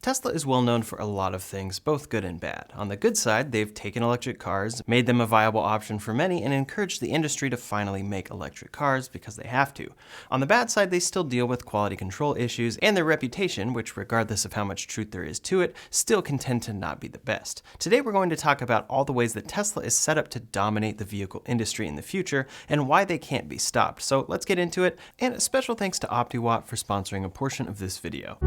Tesla is well known for a lot of things, both good and bad. On the good side, they've taken electric cars, made them a viable option for many, and encouraged the industry to finally make electric cars because they have to. On the bad side, they still deal with quality control issues, and their reputation, which regardless of how much truth there is to it, still can tend to not be the best. Today we're going to talk about all the ways that Tesla is set up to dominate the vehicle industry in the future, and why they can't be stopped. So let's get into it, and a special thanks to Optiwatt for sponsoring a portion of this video.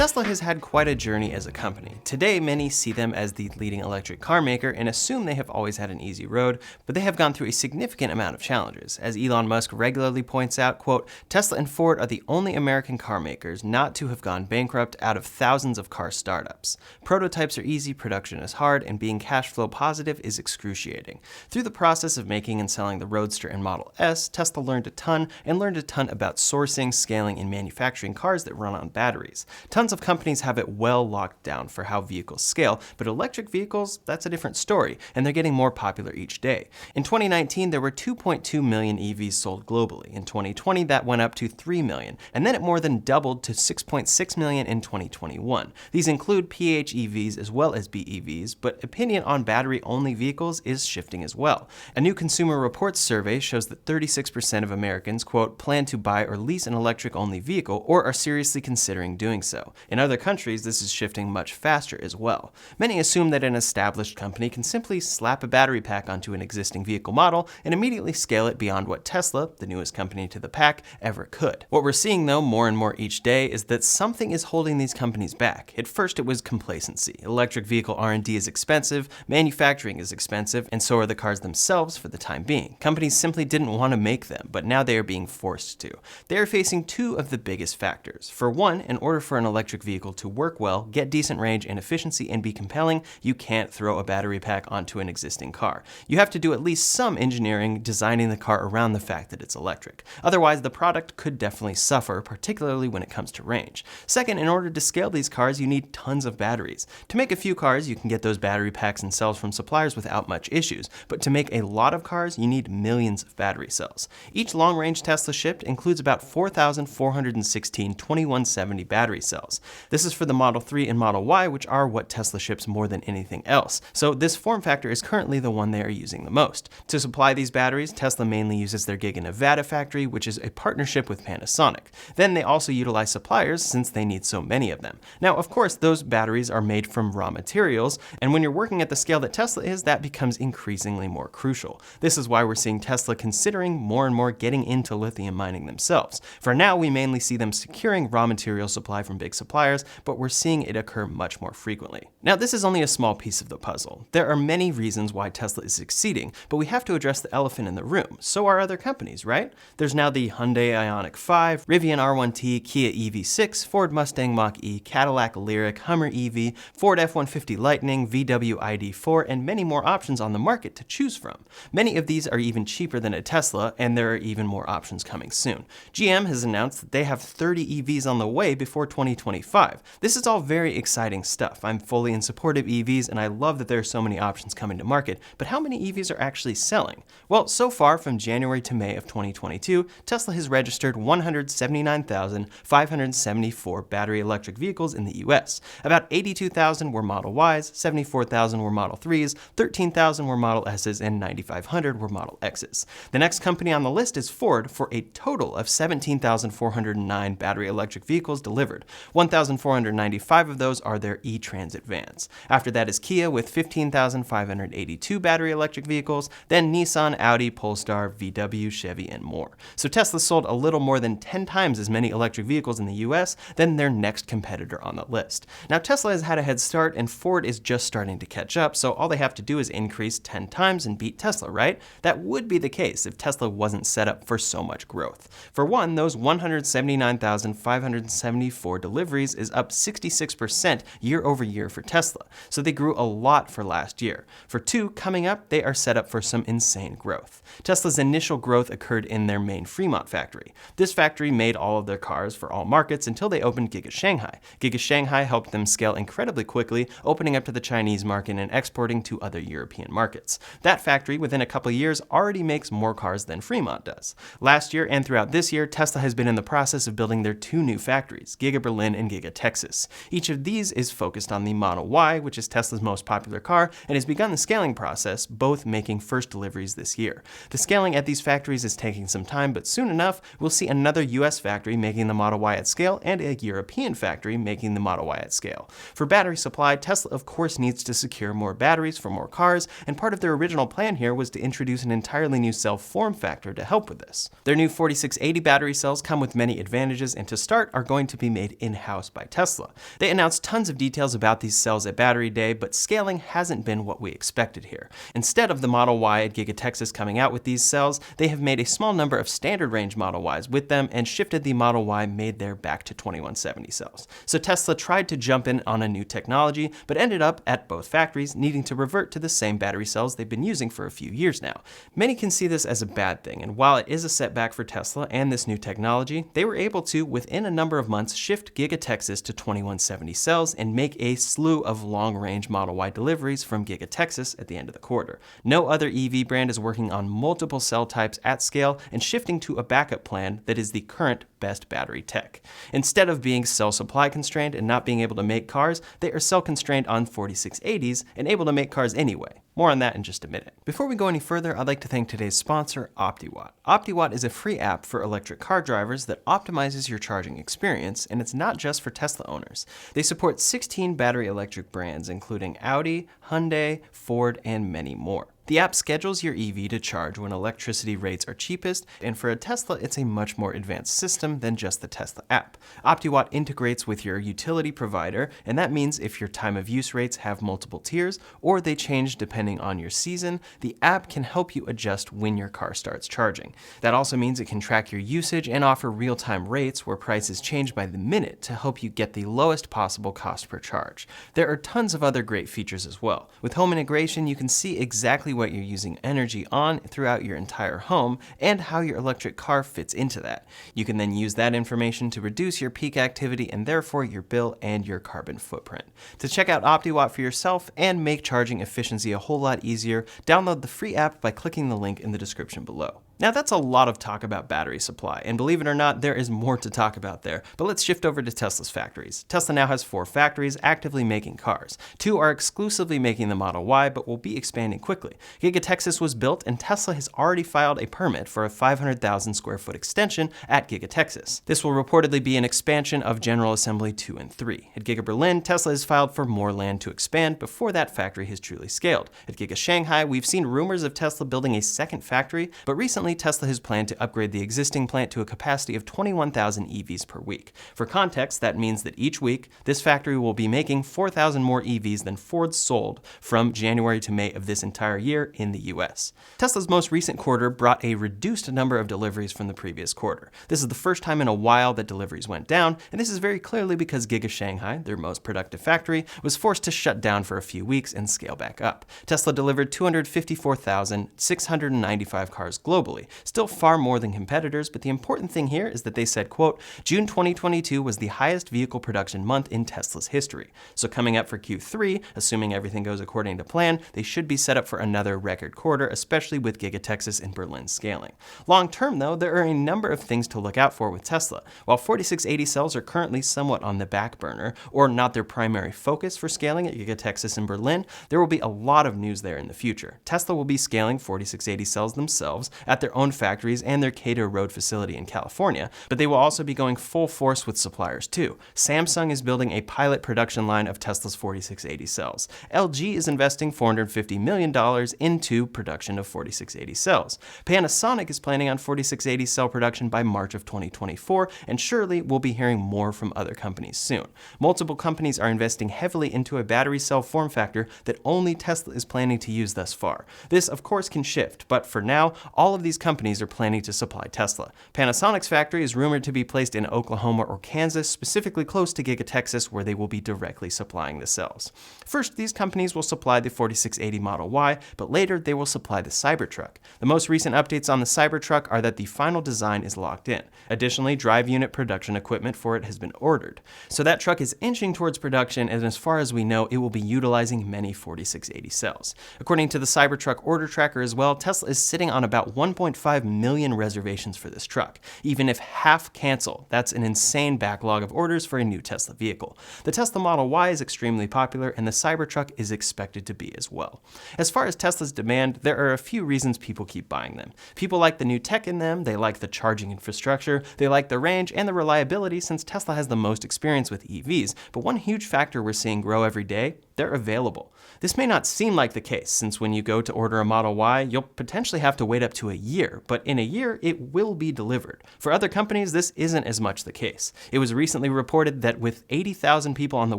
Tesla has had quite a journey as a company. Today, many see them as the leading electric car maker and assume they have always had an easy road, but they have gone through a significant amount of challenges. As Elon Musk regularly points out, quote, Tesla and Ford are the only American car makers not to have gone bankrupt out of thousands of car startups. Prototypes are easy, production is hard, and being cash flow positive is excruciating. Through the process of making and selling the Roadster and Model S, Tesla learned a ton about sourcing, scaling, and manufacturing cars that run on batteries. Tons of companies have it well locked down for how vehicles scale, but electric vehicles, that's a different story, and they're getting more popular each day. In 2019, there were 2.2 million EVs sold globally. In 2020, that went up to 3 million, and then it more than doubled to 6.6 million in 2021. These include PHEVs as well as BEVs, but opinion on battery-only vehicles is shifting as well. A new Consumer Reports survey shows that 36% of Americans, quote, plan to buy or lease an electric-only vehicle or are seriously considering doing so. In other countries, this is shifting much faster as well. Many assume that an established company can simply slap a battery pack onto an existing vehicle model and immediately scale it beyond what Tesla, the newest company to the pack, ever could. What we're seeing though more and more each day is that something is holding these companies back. At first it was complacency. Electric vehicle R&D is expensive, manufacturing is expensive, and so are the cars themselves for the time being. Companies simply didn't want to make them, but now they are being forced to. They are facing two of the biggest factors. For one, in order for an electric vehicle to work well, get decent range and efficiency, and be compelling, you can't throw a battery pack onto an existing car. You have to do at least some engineering designing the car around the fact that it's electric. Otherwise, the product could definitely suffer, particularly when it comes to range. Second, in order to scale these cars, you need tons of batteries. To make a few cars, you can get those battery packs and cells from suppliers without much issues, but to make a lot of cars, you need millions of battery cells. Each long-range Tesla shipped includes about 4,416 2170 battery cells. This is for the Model 3 and Model Y, which are what Tesla ships more than anything else. So this form factor is currently the one they are using the most. To supply these batteries, Tesla mainly uses their Giga Nevada factory, which is a partnership with Panasonic. Then they also utilize suppliers since they need so many of them. Now, of course, those batteries are made from raw materials, and when you're working at the scale that Tesla is, that becomes increasingly more crucial. This is why we're seeing Tesla considering more and more getting into lithium mining themselves. For now, we mainly see them securing raw material supply from big suppliers, but we're seeing it occur much more frequently. Now, this is only a small piece of the puzzle. There are many reasons why Tesla is succeeding, but we have to address the elephant in the room. So are other companies, right? There's now the Hyundai Ioniq 5, Rivian R1T, Kia EV6, Ford Mustang Mach-E, Cadillac Lyriq, Hummer EV, Ford F-150 Lightning, VW ID4, and many more options on the market to choose from. Many of these are even cheaper than a Tesla, and there are even more options coming soon. GM has announced that they have 30 EVs on the way before 2025. This is all very exciting stuff. I'm fully in support of EVs, and I love that there are so many options coming to market, but how many EVs are actually selling? Well, so far from January to May of 2022, Tesla has registered 179,574 battery electric vehicles in the US. About 82,000 were Model Ys, 74,000 were Model 3s, 13,000 were Model S's, and 9,500 were Model X's. The next company on the list is Ford for a total of 17,409 battery electric vehicles delivered. 1,495 of those are their e-Transit vans. After that is Kia with 15,582 battery electric vehicles, then Nissan, Audi, Polestar, VW, Chevy, and more. So Tesla sold a little more than 10 times as many electric vehicles in the US than their next competitor on the list. Now Tesla has had a head start and Ford is just starting to catch up, so all they have to do is increase 10 times and beat Tesla, right? That would be the case if Tesla wasn't set up for so much growth. For one, those 179,574 deliveries deliveries is up 66% year over year for Tesla, so they grew a lot for last year. For 2 coming up, they are set up for some insane growth. Tesla's initial growth occurred in their main Fremont factory. This factory made all of their cars for all markets until they opened Giga Shanghai. Giga Shanghai helped them scale incredibly quickly, opening up to the Chinese market and exporting to other European markets. That factory, within a couple years, already makes more cars than Fremont does. Last year and throughout this year, Tesla has been in the process of building their 2 new factories, Giga Berlin and Giga Texas. Each of these is focused on the Model Y, which is Tesla's most popular car, and has begun the scaling process, both making first deliveries this year. The scaling at these factories is taking some time, but soon enough, we'll see another US factory making the Model Y at scale and a European factory making the Model Y at scale. For battery supply, Tesla of course needs to secure more batteries for more cars, and part of their original plan here was to introduce an entirely new cell form factor to help with this. Their new 4680 battery cells come with many advantages, and to start are going to be made in-house by Tesla. They announced tons of details about these cells at Battery Day, but scaling hasn't been what we expected here. Instead of the Model Y at Giga Texas coming out with these cells, they have made a small number of standard range Model Ys with them and shifted the Model Y made there back to 2170 cells. So Tesla tried to jump in on a new technology, but ended up at both factories needing to revert to the same battery cells they've been using for a few years now. Many can see this as a bad thing, and while it is a setback for Tesla and this new technology, they were able to, within a number of months, shift Giga Texas to 2170 cells and make a slew of long-range Model Y deliveries from Giga Texas at the end of the quarter. No other EV brand is working on multiple cell types at scale and shifting to a backup plan that is the current best battery tech. Instead of being cell supply constrained and not being able to make cars, they are cell constrained on 4680s and able to make cars anyway. More on that in just a minute. Before we go any further, I'd like to thank today's sponsor, Optiwatt. Optiwatt is a free app for electric car drivers that optimizes your charging experience, and it's not just for Tesla owners. They support 16 battery electric brands, including Audi, Hyundai, Ford, and many more. The app schedules your EV to charge when electricity rates are cheapest, and for a Tesla, it's a much more advanced system than just the Tesla app. Optiwatt integrates with your utility provider, and that means if your time of use rates have multiple tiers, or they change depending on your season, the app can help you adjust when your car starts charging. That also means it can track your usage and offer real-time rates where prices change by the minute to help you get the lowest possible cost per charge. There are tons of other great features as well. With home integration, you can see exactly what you're using energy on throughout your entire home and how your electric car fits into that. You can then use that information to reduce your peak activity and therefore your bill and your carbon footprint. To check out Optiwatt for yourself and make charging efficiency a whole lot easier, download the free app by clicking the link in the description below. Now that's a lot of talk about battery supply, and believe it or not, there is more to talk about there, but let's shift over to Tesla's factories. Tesla now has 4 factories actively making cars. 2 are exclusively making the Model Y, but will be expanding quickly. Giga Texas was built, and Tesla has already filed a permit for a 500,000 square foot extension at Giga Texas. This will reportedly be an expansion of General Assembly 2 and 3. At Giga Berlin, Tesla has filed for more land to expand before that factory has truly scaled. At Giga Shanghai, we've seen rumors of Tesla building a second factory, but recently Tesla has planned to upgrade the existing plant to a capacity of 21,000 EVs per week. For context, that means that each week, this factory will be making 4,000 more EVs than Ford sold from January to May of this entire year in the US. Tesla's most recent quarter brought a reduced number of deliveries from the previous quarter. This is the first time in a while that deliveries went down, and this is very clearly because Giga Shanghai, their most productive factory, was forced to shut down for a few weeks and scale back up. Tesla delivered 254,695 cars globally, still far more than competitors, but the important thing here is that they said, quote, June 2022 was the highest vehicle production month in Tesla's history. So coming up for Q3, assuming everything goes according to plan, they should be set up for another record quarter, especially with Giga Texas and Berlin scaling. Long term though, there are a number of things to look out for with Tesla. While 4680 cells are currently somewhat on the back burner, or not their primary focus for scaling at Giga Texas and Berlin, there will be a lot of news there in the future. Tesla will be scaling 4680 cells themselves at their own factories and their Cato Road facility in California, but they will also be going full force with suppliers too. Samsung is building a pilot production line of Tesla's 4680 cells. LG is investing $450 million into production of 4680 cells. Panasonic is planning on 4680 cell production by March of 2024, and surely we'll be hearing more from other companies soon. Multiple companies are investing heavily into a battery cell form factor that only Tesla is planning to use thus far. This, of course, can shift, but for now, all of these these companies are planning to supply Tesla. Panasonic's factory is rumored to be placed in Oklahoma or Kansas, specifically close to Giga, Texas, where they will be directly supplying the cells. First, these companies will supply the 4680 Model Y, but later they will supply the Cybertruck. The most recent updates on the Cybertruck are that the final design is locked in. Additionally, drive unit production equipment for it has been ordered. So that truck is inching towards production, and as far as we know, it will be utilizing many 4680 cells. According to the Cybertruck order tracker as well, Tesla is sitting on about 1.5 million reservations for this truck. Even if half cancel, that's an insane backlog of orders for a new Tesla vehicle. The Tesla Model Y is extremely popular, and the Cybertruck is expected to be as well. As far as Tesla's demand, there are a few reasons people keep buying them. People like the new tech in them, they like the charging infrastructure, they like the range and the reliability since Tesla has the most experience with EVs, but one huge factor we're seeing grow every day, they're available. This may not seem like the case, since when you go to order a Model Y, you'll potentially have to wait up to a year, but in a year, it will be delivered. For other companies, this isn't as much the case. It was recently reported that with 80,000 people on the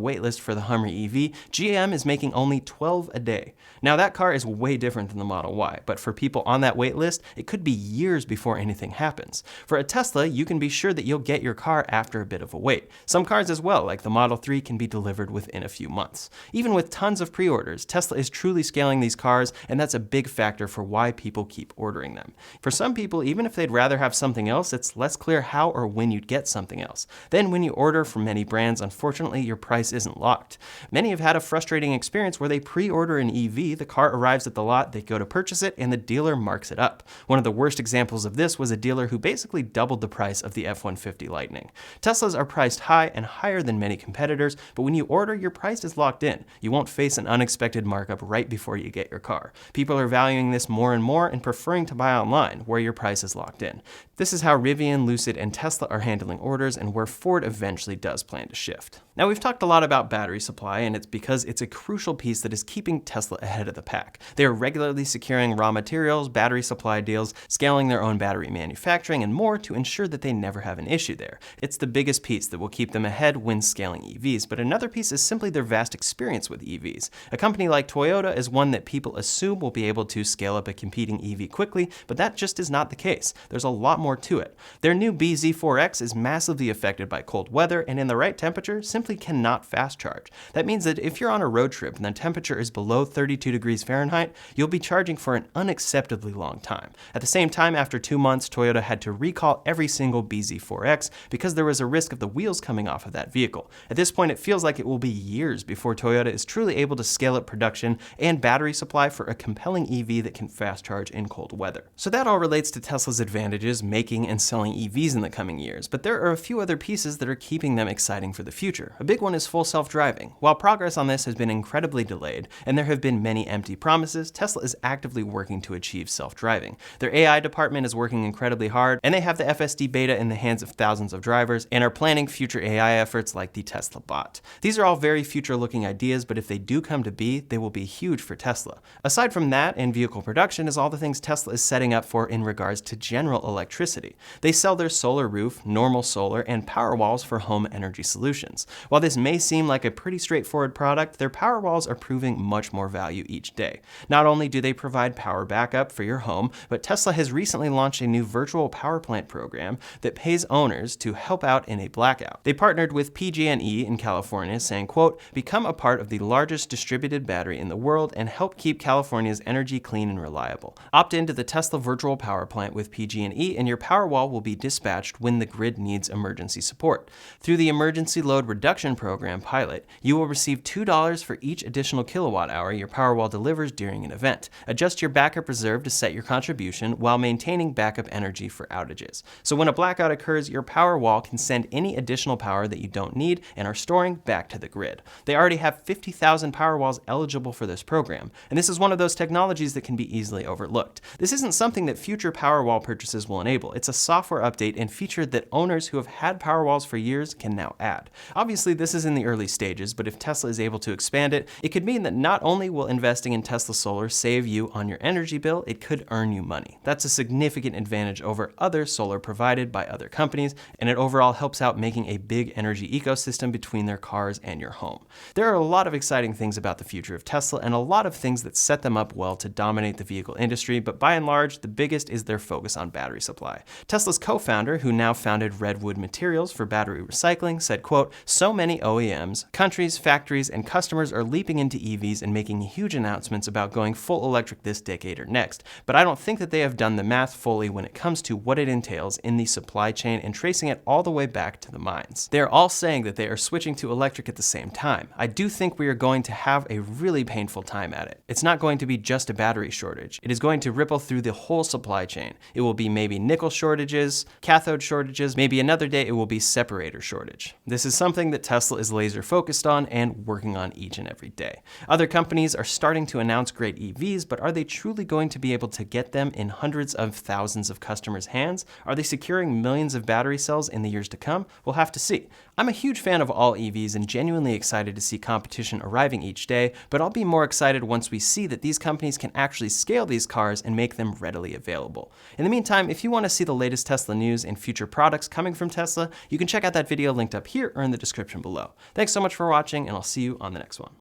waitlist for the Hummer EV, GM is making only 12 a day. Now that car is way different than the Model Y, but for people on that waitlist, it could be years before anything happens. For a Tesla, you can be sure that you'll get your car after a bit of a wait. Some cars as well, like the Model 3, can be delivered within a few months. Even with tons of pre-orders, Tesla is truly scaling these cars, and that's a big factor for why people keep ordering them. For some people, even if they'd rather have something else, it's less clear how or when you'd get something else. Then when you order from many brands, unfortunately, your price isn't locked. Many have had a frustrating experience where they pre-order an EV, the car arrives at the lot, they go to purchase it, and the dealer marks it up. One of the worst examples of this was a dealer who basically doubled the price of the F-150 Lightning. Teslas are priced high and higher than many competitors, but when you order, your price is locked in. You won't face an unexpected markup right before you get your car. People are valuing this more and more and preferring to buy online, where your price is locked in. This is how Rivian, Lucid, and Tesla are handling orders, and where Ford eventually does plan to shift. Now, we've talked a lot about battery supply, and it's because it's a crucial piece that is keeping Tesla ahead of the pack. They are regularly securing raw materials, battery supply deals, scaling their own battery manufacturing, and more to ensure that they never have an issue there. It's the biggest piece that will keep them ahead when scaling EVs, but another piece is simply their vast experience with EVs. A company like Toyota is one that people assume will be able to scale up a competing EV quickly, but that just is not the case. There's a lot more to it. Their new BZ4X is massively affected by cold weather, and in the right temperature, simply cannot fast charge. That means that if you're on a road trip and the temperature is below 32 degrees Fahrenheit, you'll be charging for an unacceptably long time. At the same time, after 2 months, Toyota had to recall every single BZ4X because there was a risk of the wheels coming off of that vehicle. At this point, it feels like it will be years before Toyota is truly able to scale up production and battery supply for a compelling EV that can fast charge in cold weather. So that all relates to Tesla's advantages making and selling EVs in the coming years, but there are a few other pieces that are keeping them exciting for the future. A big one is full self-driving. While progress on this has been incredibly delayed, and there have been many empty promises, Tesla is actively working to achieve self-driving. Their AI department is working incredibly hard, and they have the FSD beta in the hands of thousands of drivers, and are planning future AI efforts like the Tesla Bot. These are all very future-looking ideas, but if they do come to be, they will be huge for Tesla. Aside from that, and vehicle production is all the things Tesla is setting up for in regards to general electricity. They sell their solar roof, normal solar, and Powerwalls for home energy solutions. While this may seem like a pretty straightforward product, their Powerwalls are proving much more value each day. Not only do they provide power backup for your home, but Tesla has recently launched a new virtual power plant program that pays owners to help out in a blackout. They partnered with PG&E in California, saying, quote, "Become a part of the largest distributed battery in the world and help keep California's energy clean and reliable. Opt into the Tesla virtual power plant with PG&E and your Powerwall will be dispatched when the grid needs emergency support. Through the Emergency Load Reduction Program pilot, you will receive $2 for each additional kilowatt hour your Powerwall delivers during an event. Adjust your backup reserve to set your contribution while maintaining backup energy for outages. So when a blackout occurs, your Powerwall can send any additional power that you don't need and are storing back to the grid." They already have 50,000 Powerwalls eligible for this program, and this is one of those technologies that can be easily overlooked. This isn't something that future Powerwall purchases will enable. It's a software update and feature that owners who have had Powerwalls for years can now add. Obviously, this is in the early stages, but if Tesla is able to expand it, it could mean that not only will investing in Tesla Solar save you on your energy bill, it could earn you money. That's a significant advantage over other solar provided by other companies, and it overall helps out making a big energy ecosystem between their cars and your home. There are a lot of of exciting things about the future of Tesla and a lot of things that set them up well to dominate the vehicle industry, but by and large, the biggest is their focus on battery supply. Tesla's co-founder, who now founded Redwood Materials for battery recycling, said, quote, "So many OEMs, countries, factories, and customers are leaping into EVs and making huge announcements about going full electric this decade or next, but I don't think that they have done the math fully when it comes to what it entails in the supply chain and tracing it all the way back to the mines. They are all saying that they are switching to electric at the same time. I do think we are going to have a really painful time at it. It's not going to be just a battery shortage. It is going to ripple through the whole supply chain. It will be maybe nickel shortages, cathode shortages, maybe another day it will be separator shortage. This is something that Tesla is laser focused on and working on each and every day. Other companies are starting to announce great EVs, but are they truly going to be able to get them in hundreds of thousands of customers' hands? Are they securing millions of battery cells in the years to come? We'll have to see. I'm a huge fan of all EVs and genuinely excited to see competition arriving each day, but I'll be more excited once we see that these companies can actually scale these cars and make them readily available. In the meantime, if you want to see the latest Tesla news and future products coming from Tesla, you can check out that video linked up here or in the description below. Thanks so much for watching, and I'll see you on the next one.